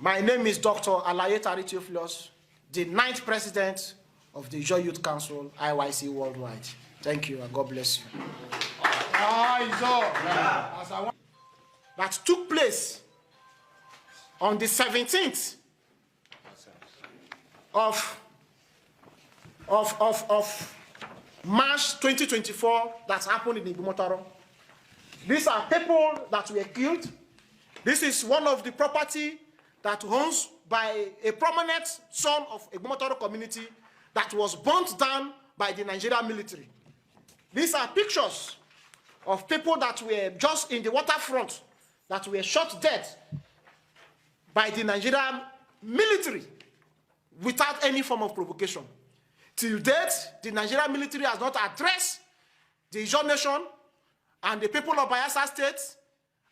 My name is Dr. Alaye Theophilus, the 9th President of the Ijaw Youth Council, IYC Worldwide. Thank you and God bless you. That took place on the 17th of March 2024 that happened in Igbomotaro. These are people that were killed. This is one of the property that owns by a prominent son of Igbomotaro community that was burnt down by the Nigerian military. These are pictures of people that were just in the waterfront that were shot dead by the Nigerian military without any form of provocation. Till date, the Nigerian military has not addressed the Ijaw nation and the people of Bayelsa State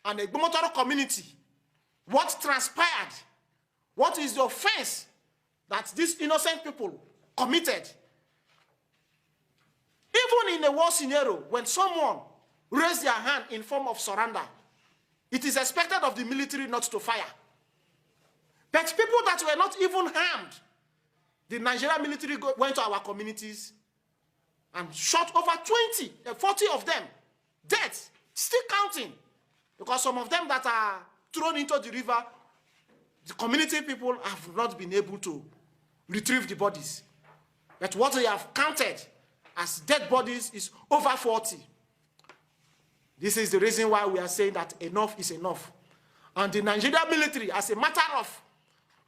and the Igbomotaro community. What transpired? What is the offense that these innocent people committed? Even in a war scenario, when someone raised their hand in form of surrender, it is expected of the military not to fire. But people that were not even harmed, the Nigerian military went to our communities and shot over 40 of them dead, still counting, because some of them that are thrown into the river, the community people have not been able to retrieve the bodies. But what they have counted as dead bodies is over 40. This is the reason why we are saying that enough is enough. And the Nigerian military, as a matter of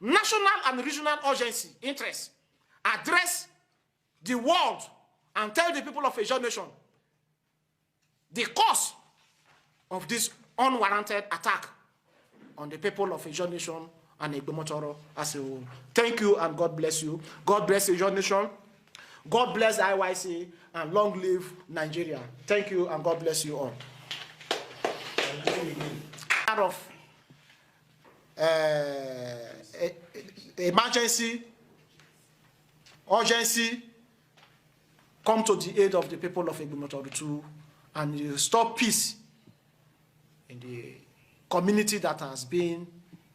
national and regional urgency, interest, address the world and tell the people of Ijaw nation the cause of this unwarranted attack on the people of Ijaw nation and Igbomotaro as a whole. Thank you and God bless you. God bless Ijaw nation. God bless IYC and long live Nigeria. Thank you and God bless you all. Out of emergency, urgency, come to the aid of the people of Igbomotaro too, and you restore peace in the community that has been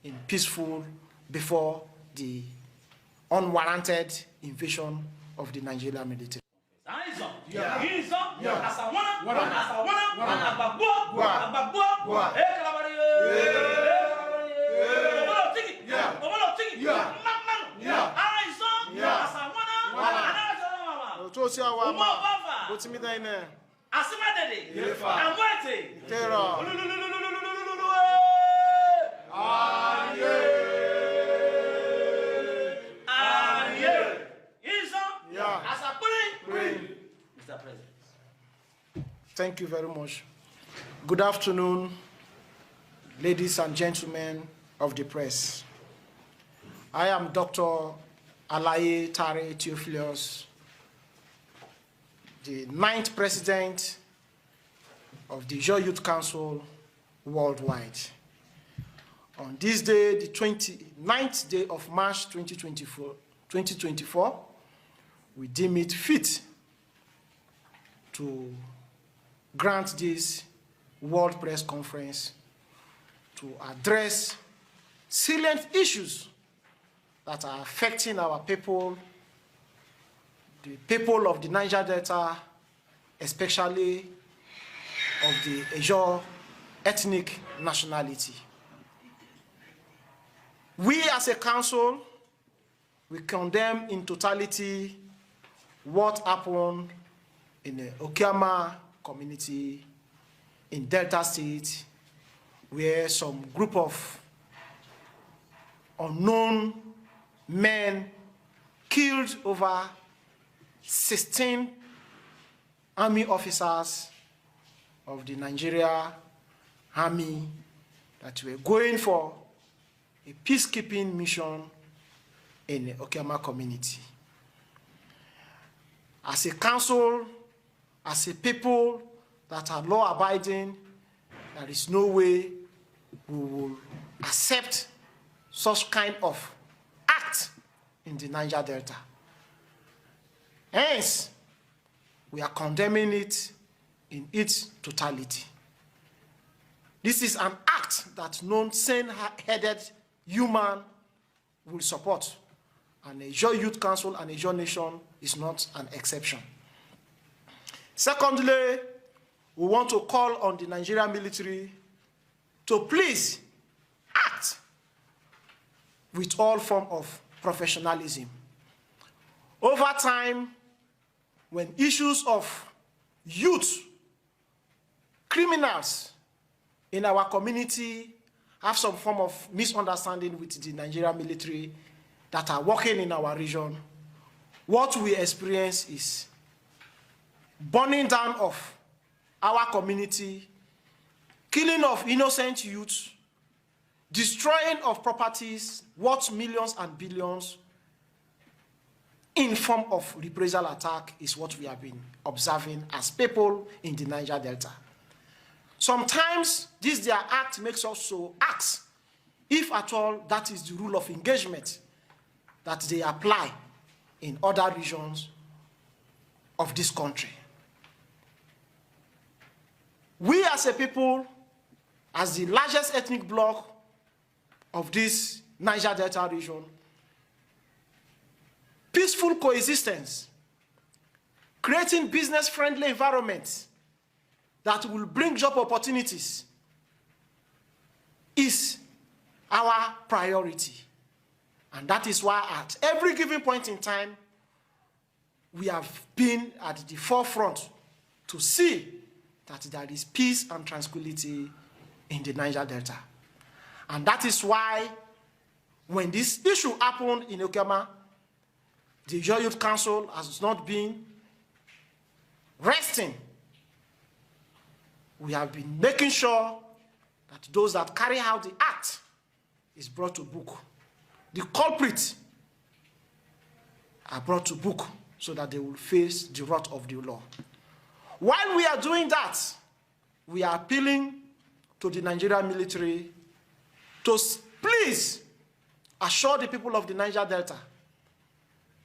in peaceful before the unwarranted invasion of the Nigerian military. Mr. President. Thank you very much. Good afternoon, ladies and gentlemen of the press. I am Dr. Alaye Theophilus, the 9th President of the Ijaw Youth Council Worldwide. On this day, the 29th day of March 2024, we deem it fit to grant this World Press Conference to address salient issues that are affecting our people, the people of the Niger Delta, especially of the Ijaw ethnic nationality. We as a council, we condemn in totality what happened in the Okiama community in Delta State, where some group of unknown men killed over 16 army officers of the Nigeria Army that were going for a peacekeeping mission in the Okiama community. As a council, as a people that are law-abiding, there is no way we will accept such kind of act in the Niger Delta. Hence, we are condemning it in its totality. This is an act that no sane-headed human will support. And Ijaw Youth Council and Ijaw Nation is not an exception. Secondly, we want to call on the Nigerian military to please act with all form of professionalism. Over time, when issues of youth, criminals in our community have some form of misunderstanding with the Nigerian military that are working in our region, what we experience is burning down of our community, killing of innocent youth, destroying of properties worth millions and billions in form of reprisal attack is what we have been observing as people in the Niger Delta. Sometimes this their act makes us so ask if at all that is the rule of engagement that they apply in other regions of this country. We as a people, as the largest ethnic bloc of this Niger Delta region, peaceful coexistence, creating business-friendly environments that will bring job opportunities is our priority. And that is why at every given point in time, we have been at the forefront to see that there is peace and tranquility in the Niger Delta. And that is why when this issue happened in Okema, the Ijaw Youth Council has not been resting. We have been making sure that those that carry out the act is brought to book. The culprits are brought to book so that they will face the wrath of the law. While we are doing that, we are appealing to the Nigerian military to please assure the people of the Niger Delta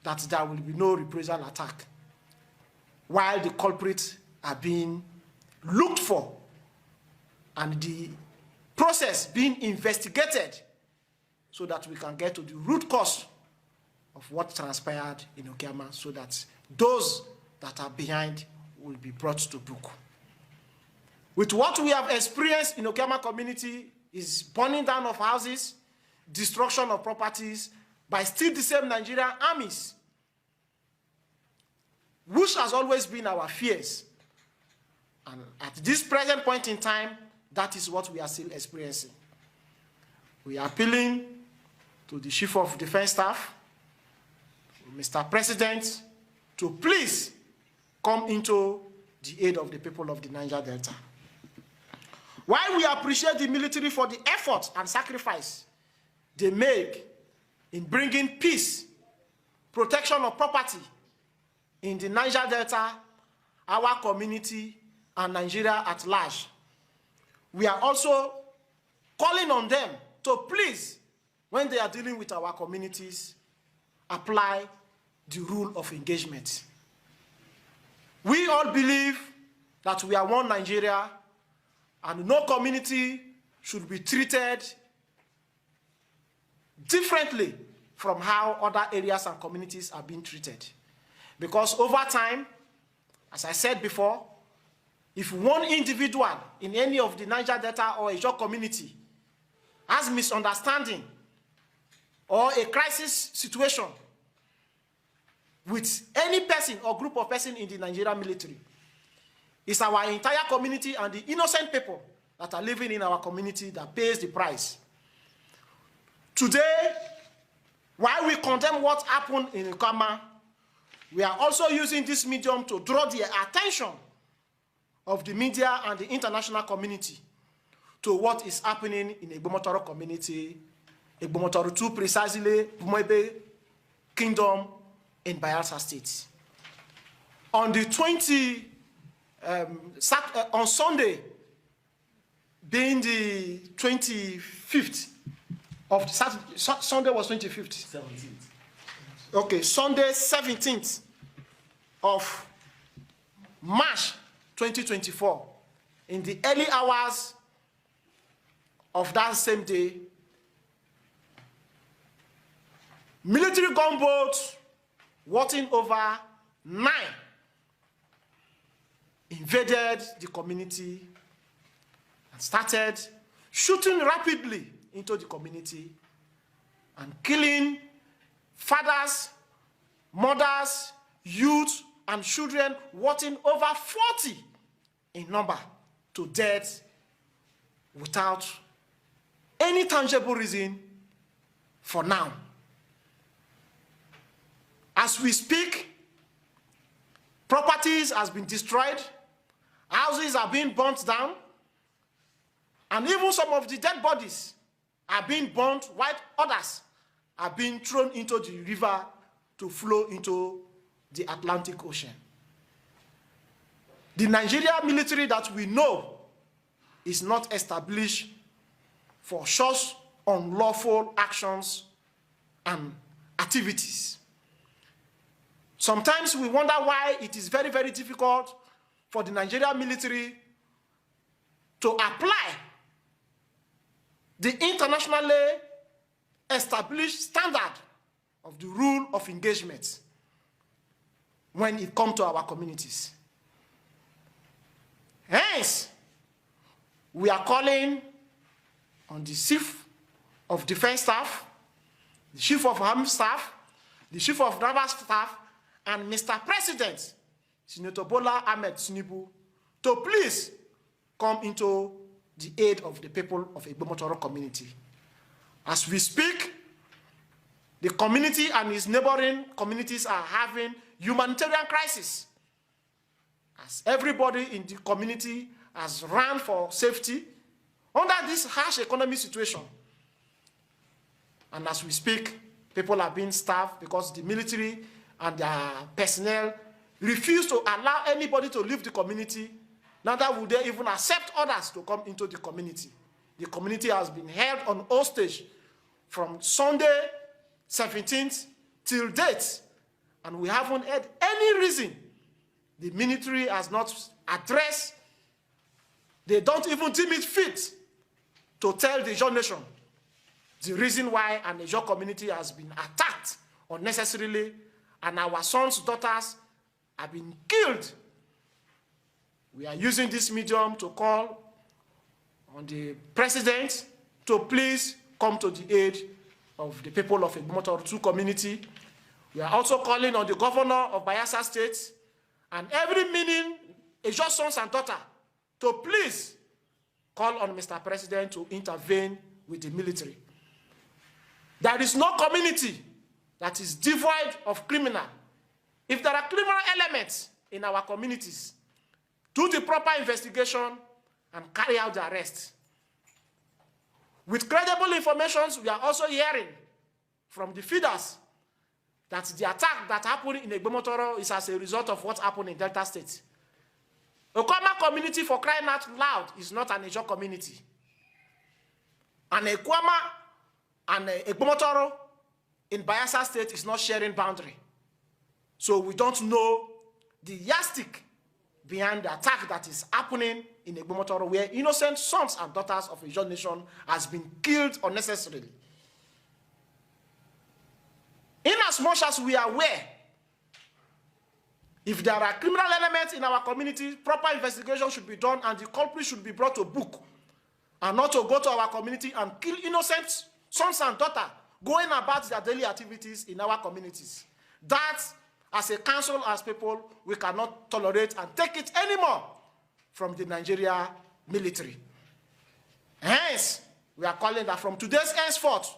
that there will be no reprisal attack while the culprits are being looked for and the process being investigated so that we can get to the root cause of what transpired in Okema so that those that are behind will be brought to book. With what we have experienced in Okema community is burning down of houses, destruction of properties by still the same Nigerian armies, which has always been our fears. And at this present point in time, that is what we are still experiencing. We are appealing to the Chief of Defense Staff, Mr. President, to please come into the aid of the people of the Niger Delta. While we appreciate the military for the effort and sacrifice they make in bringing peace, protection of property in the Niger Delta, our community, and Nigeria at large, we are also calling on them to please, when they are dealing with our communities, apply the rule of engagement. We all believe that we are one Nigeria and no community should be treated differently from how other areas and communities are being treated. Because over time, as I said before, if one individual in any of the Niger Delta or Ijaw community has misunderstanding or a crisis situation with any person or group of persons in the Nigerian military, it's our entire community and the innocent people that are living in our community that pays the price. Today, while we condemn what happened in Okema, we are also using this medium to draw the attention of the media and the international community to what is happening in Igbomotoro community, Igbomotoro 2 precisely, Bumebe Kingdom in Bayelsa State. On the on Sunday, being the 25th of Saturday, Sunday was 25th. 17th. Okay, Sunday 17th of March 2024, in the early hours of that same day, military gunboats worth over 9 invaded the community and started shooting rapidly into the community and killing fathers, mothers, youth, and children worth over 40 in number to death without any tangible reason for now. As we speak, properties has been destroyed, houses are being burnt down, and even some of the dead bodies are being burnt, while others are being thrown into the river to flow into the Atlantic Ocean. The Nigerian military that we know is not established for such unlawful actions and activities. Sometimes we wonder why it is very, very difficult for the Nigerian military to apply the internationally established standard of the rule of engagement when it comes to our communities. Hence, we are calling on the Chief of Defense Staff, the Chief of Army Staff, the Chief of Naval Staff, and Mr. President, Senator Bola Ahmed Tinubu, to please come into the aid of the people of Igbomotoro community. As we speak, the community and its neighboring communities are having humanitarian crisis. As everybody in the community has run for safety under this harsh economic situation. And as we speak, people are being starved because the military and their personnel refuse to allow anybody to leave the community. Neither would they even accept others to come into the community. The community has been held on hostage from Sunday 17th till date, and we haven't had any reason. The military has not addressed. They don't even deem it fit to tell the Ijaw nation the reason why an Ijaw community has been attacked unnecessarily and our sons, daughters have been killed. We are using this medium to call on the president to please come to the aid of the people of Igbomotoro community. We are also calling on the governor of Bayelsa State and every meaning Ijaw sons and daughters to please call on Mr. President to intervene with the military. There is no community that is devoid of criminal. If there are criminal elements in our communities, do the proper investigation and carry out the arrest. With credible information, we are also hearing from the feeders that the attack that happened in Igbomotoro is as a result of what happened in Delta State. Okama community, for crying out loud, is not an Ijaw community. And Ekwama and Igbomotoro in Bayelsa State is not sharing boundary. So we don't know the yardstick behind the attack that is happening in Igbomotoro, where innocent sons and daughters of Ijaw nation has been killed unnecessarily. Inasmuch as we are aware, if there are criminal elements in our community, proper investigation should be done and the culprit should be brought to book, and not to go to our community and kill innocent sons and daughters going about their daily activities in our communities. That, as a council, as people, we cannot tolerate and take it anymore from the Nigeria military. Hence, we are calling that from today's henceforth,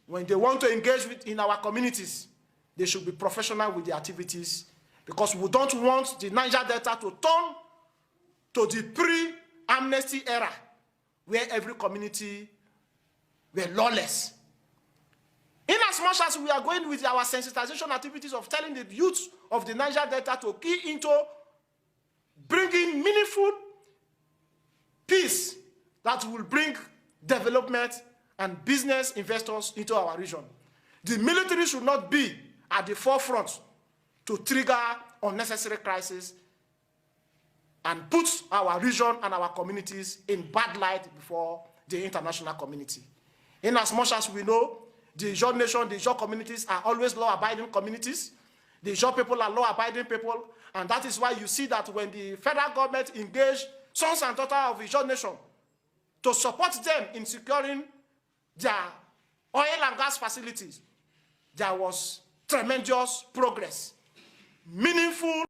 when they want to engage in our communities, they should be professional with their activities, because we don't want the Niger Delta to turn to the pre-amnesty era, where every community were lawless. In as much as we are going with our sensitization activities of telling the youth of the Niger Delta to key into bringing meaningful peace that will bring development and business investors into our region, the military should not be at the forefront to trigger unnecessary crisis and put our region and our communities in bad light before the international community. In as much as we know, The Ijaw nation, the Ijaw communities are always law-abiding communities. The Ijaw people are law-abiding people, and that is why you see that when the federal government engaged sons and daughters of Ijaw nation to support them in securing their oil and gas facilities, there was tremendous progress, meaningful